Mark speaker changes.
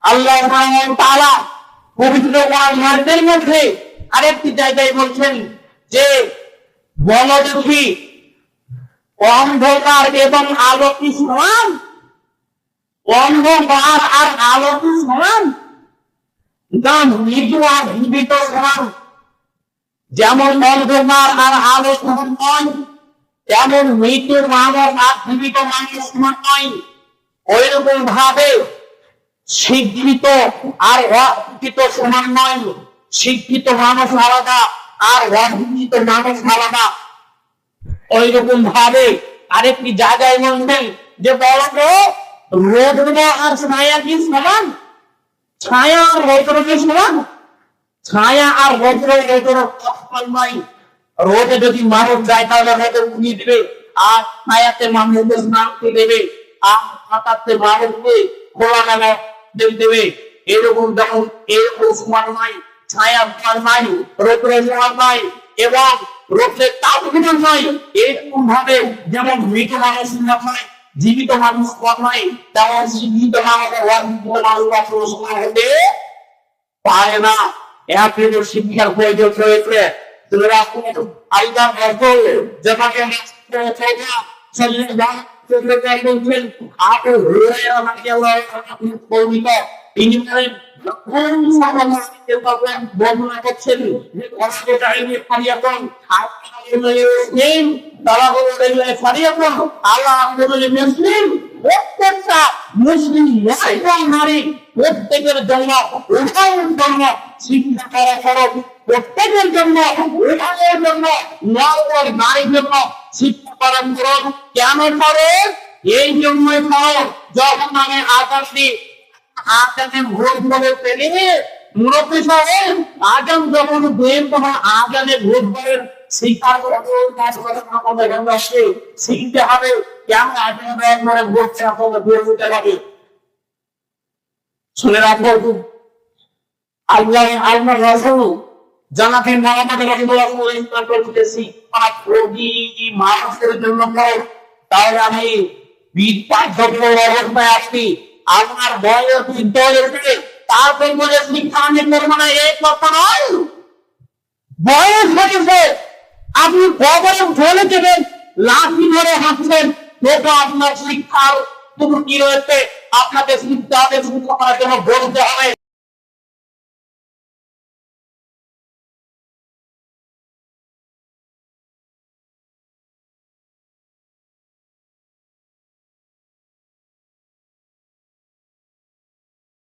Speaker 1: আল্লাহ তাআলা পবিত্র কোরআনের মধ্যে আরেকটি জায়গায় বলছেন যে বলো দেখি অন্ধকার এবং আলো কি সমান? অন্ধকার আর আলো কি সমান? না, মৃত্যু আর জীবিত সমান। যেমন অন্ধকার আর আলো সমান নয়, তেমন মৃত্যুর মানুষ আর জীবিত মানুষ সমান নয়। ওইরকম ভাবে শিক্ষিত আর অশিক্ষিত সমান নয়। শিক্ষিত মানুষ আলাদা আর অশিক্ষিত মানুষ আলাদা। ওইরকম ভাবে আরেকটি জায়গায় বলছেন যে বলতো রোদ আর ছায়া কি সমান? ছায়া আর রৌদ্র কি সমান? ছায়া আর রৌদ্র নয়। রোদে যদি মানুষ যায় তাহলে হয়তো উড়িয়ে দেবে, আর ছায়াতে মানুষকে স্নান দেবে, আর হাতাতে মানুষকে খোলা মেলা দেবে। এরকম যখন এরকম সমান নয়, ছায়া সমান নয়, রৌদ্রের সমান নয়, এবং রোদের তাপ সমান নয়। এরকম ভাবে যেমন মৃত মানুষ সমান নয়, জীবিত মানুষ সমান নয়, তেমন জীবিত মানুষ সমান হতে পারে না। এত শিক্ষার প্রয়োজন রয়েছে। প্রত্যেকটা মুসলিম নারী প্রত্যেকের জন্য শিক্ষা করা খরচ, প্রত্যেকের জন্য উঠানের জন্য নারীর জন্য শিক্ষা করা খরচ। কেন খরচ? এই জন্যই খরচ যখন আমি আকাশে ভোট করে পেলে মুরব্বী সাহেব আগাম যখন দেন তখন আগামে ভোট করেন শিক্ষার শিখতে হবে। কেন একবারে ভোট দিতে হবে? শুনে রাখবো, আল্লাহ আল্লাহ রাসূল জানাতে মুহাম্মদ রাসূলুল্লাহ করতেছি মানুষের জন্য তাহলে আমি অবস্থায় আসছি, আমার বয়স থেকে তারপর বলে শিক্ষা আমি করবো না, এই কথা নয়। বয়স হয়েছে, আপনি বয়স ধরে দেবেন, লাঠি ধরে হাঁটছেন, তো আপনার শিক্ষার কি রয়েছে? আপনাকে শিখতে হবে, শিক্ষা করার জন্য বলতে হবে।